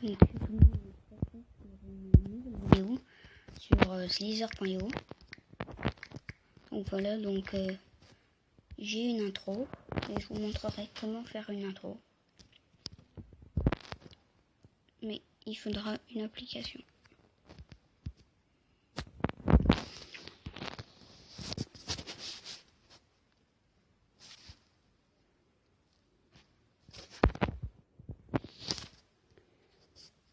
Donc, comme je vous retrouve pour une nouvelle vidéo sur Slither.io. Donc voilà, donc j'ai une intro et je vous montrerai comment faire une intro. Mais il faudra une application.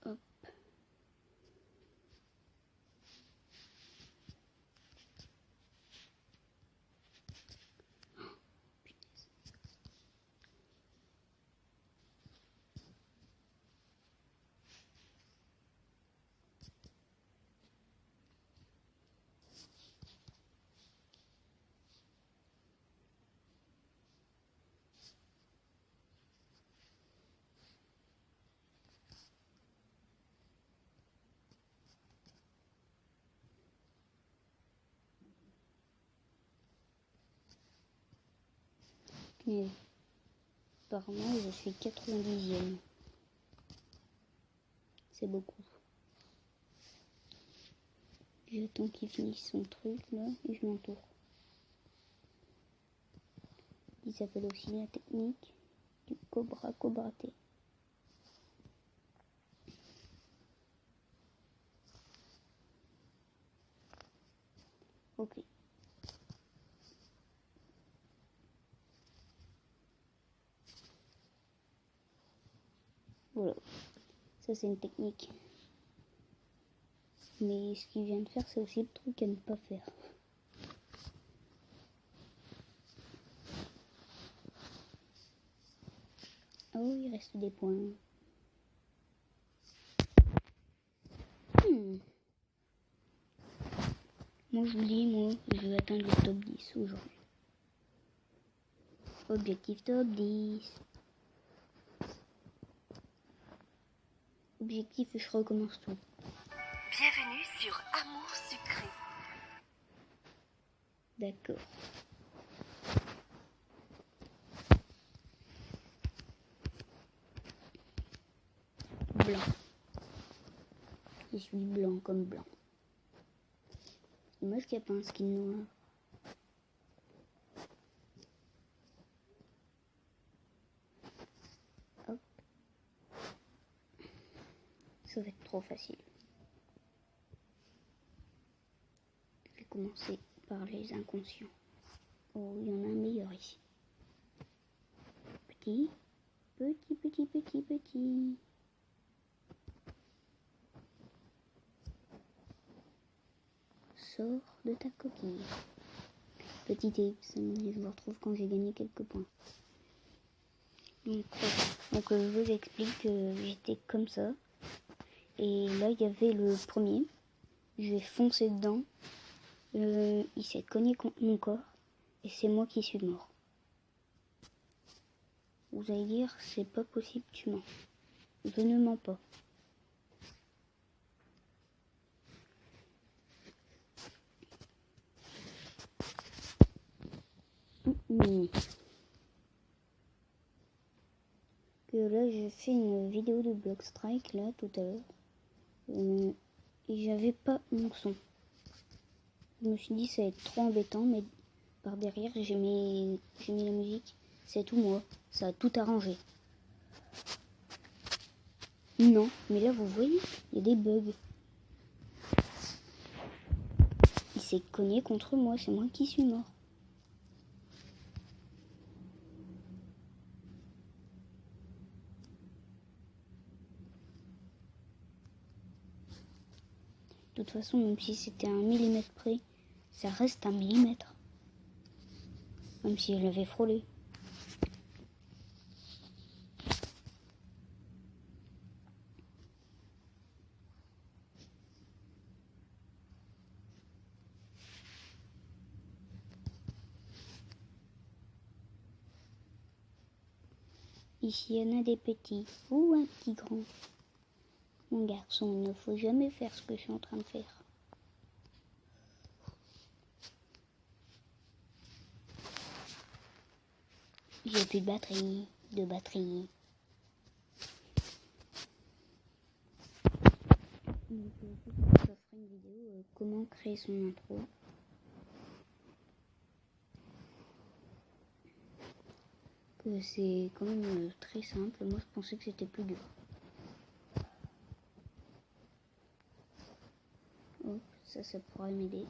Hop. Mais apparemment je suis 90e. C'est beaucoup. J'attends qu'il finisse son truc là et je m'entoure. Il s'appelle aussi la technique du cobraté. Ok. Voilà. Ça c'est une technique. Mais ce qu'il vient de faire, c'est aussi le truc à ne pas faire. Oh, il reste des points. Moi, je vous dis, je vais atteindre le top 10 aujourd'hui. Objectif top 10. Objectif, je recommence tout. Bienvenue sur Amour Sucré. D'accord. Blanc. Je suis blanc comme blanc. Dommage qu'il n'y a pas un skin noir. Hop. Ça va être trop facile. Je vais commencer par les inconscients. Oh, il y en a un meilleur ici. Petit. Sors de ta coquille. Petit tips, je vous retrouve quand j'ai gagné quelques points. Donc je vous explique que j'étais comme ça. Et là, il y avait le premier. J'ai foncé dedans. Il s'est cogné contre mon corps. Et c'est moi qui suis mort. Vous allez dire, c'est pas possible, tu mens. Je ne mens pas. Que là, j'ai fait une vidéo de Block Strike, là, tout à l'heure. Et j'avais pas mon son. Je me suis dit, ça va être trop embêtant, mais par derrière, j'ai mis la musique. C'est tout moi. Ça a tout arrangé. Non, mais là, vous voyez, il y a des bugs. Il s'est cogné contre moi, c'est moi qui suis mort. De toute façon, même si c'était un millimètre près, ça reste un millimètre. Même si elle avait frôlé. Ici, il y en a des petits ou un petit grand. Mon garçon, il ne faut jamais faire ce que je suis en train de faire. J'ai plus de batterie. je ferai une vidéo comment créer son intro. Que c'est quand même très simple. Moi, je pensais que c'était plus dur. Oh, ça pourrait m'aider.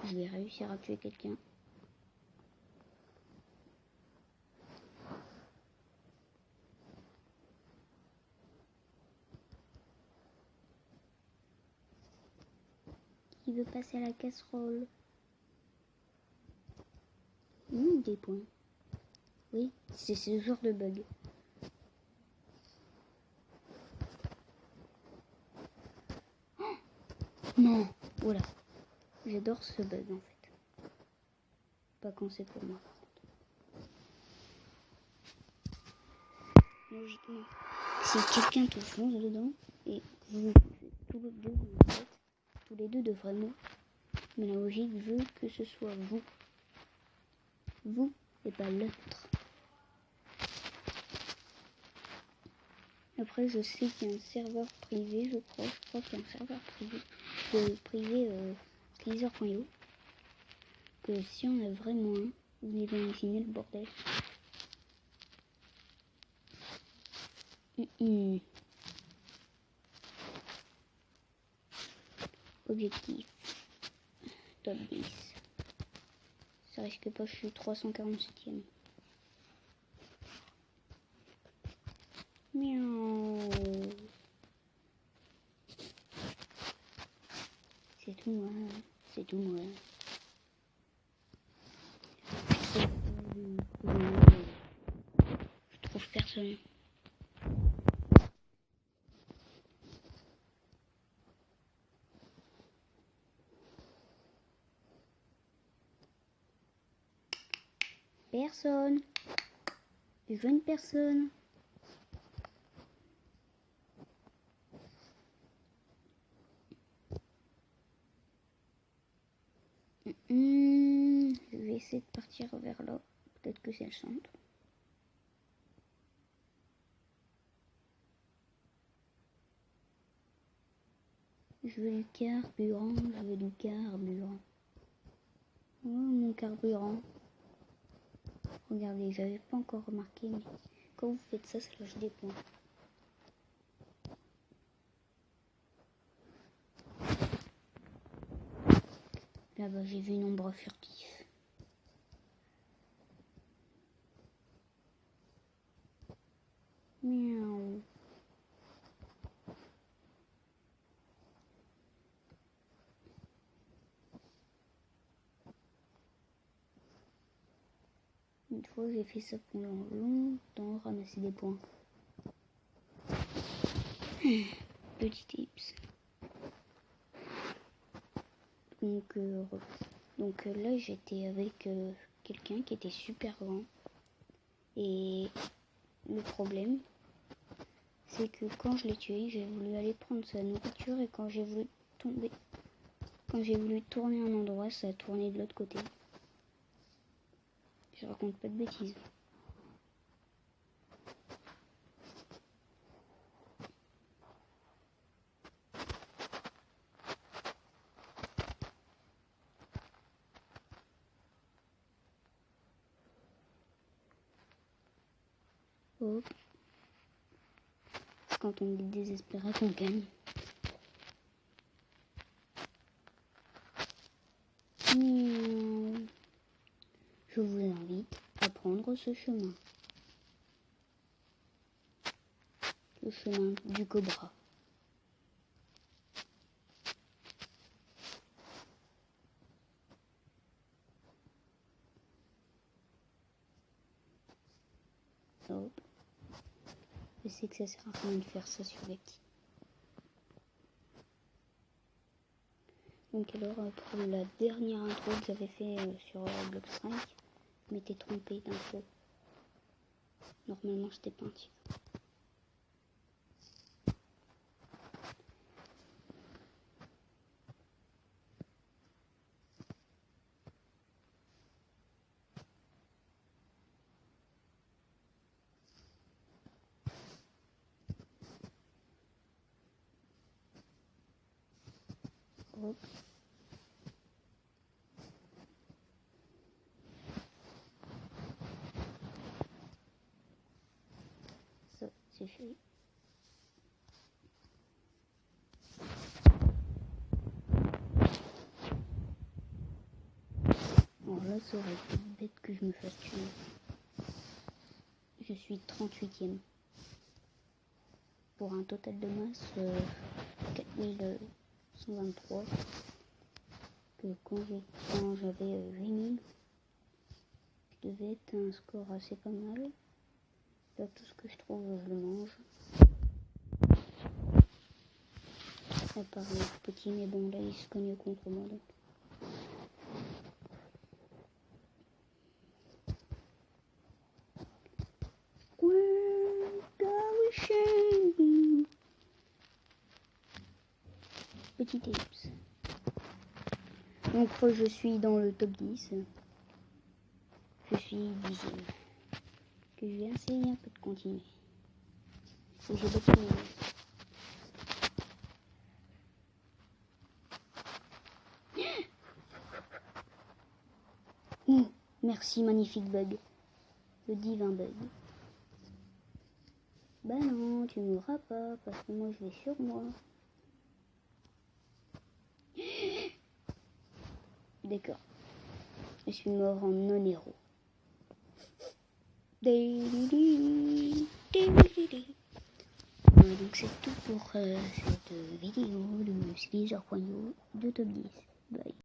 Je vais réussir à tuer quelqu'un. Qui veut passer à la casserole? Des points. Oui, c'est ce genre de bug. Oh non, voilà. J'adore ce bug en fait. Pas quand c'est pour moi. Logiquement, si quelqu'un te fonce dedans et que vous tous les deux devraient mourir. Mais la logique veut que ce soit vous. Vous et pas l'autre. Après, je sais qu'il y a un serveur privé, je crois qu'il y a un serveur privé Sleazer.io. Que si on a vraiment un, vous allez imaginer le bordel. Objectif. Top 10. Ça risque pas, je suis 347ème. Miaou. C'est tout moi. C'est tout moi. Je trouve personne. Personne. Je veux une personne. Je vais essayer de partir vers là. Peut-être que c'est le centre. Je veux du carburant. Oh, mon carburant. Regardez, j'avais pas encore remarqué, mais quand vous faites ça, ça lâche des points. Là-bas, j'ai vu une ombre furtif. Miaou. Une fois, j'ai fait ça pendant longtemps, ramasser des points. Petit tips. Donc là, j'étais avec quelqu'un qui était super grand. Et le problème, c'est que quand je l'ai tué, j'ai voulu aller prendre sa nourriture et quand j'ai voulu tourner un endroit, ça a tourné de l'autre côté. Je raconte pas de bêtises. Hop. C'est quand on est désespéré qu'on gagne. Je vous invite à prendre ce chemin. Le chemin du cobra. Hop. Je sais que ça sert à rien de faire ça sur les petits. Donc alors, pour la dernière intro que j'avais fait sur Blox 5, je m'étais trompée d'info. Normalement, c'était pas un tigre. Hop. Ça, c'est fait. Alors là, ça aurait été bête que je me fasse tuer. Je suis 38e. Pour un total de masse 4123. Que quand j'avais 8000, je devais être un score assez pas mal. Là, tout ce que je trouve, je le mange. À part le petit, mais bon, là, il se cogne contre moi. Donc. Petit tips. Donc je suis dans le top 10. Je suis 10e. Que je vais essayer un peu de continuer. Et j'ai battu mes... merci, magnifique bug. Le divin bug. Bah non, tu mourras pas, parce que moi je vais sur moi. D'accord. Je suis mort en non-héros. Donc c'est tout pour cette vidéo de Slizer.io de top 10. Bye.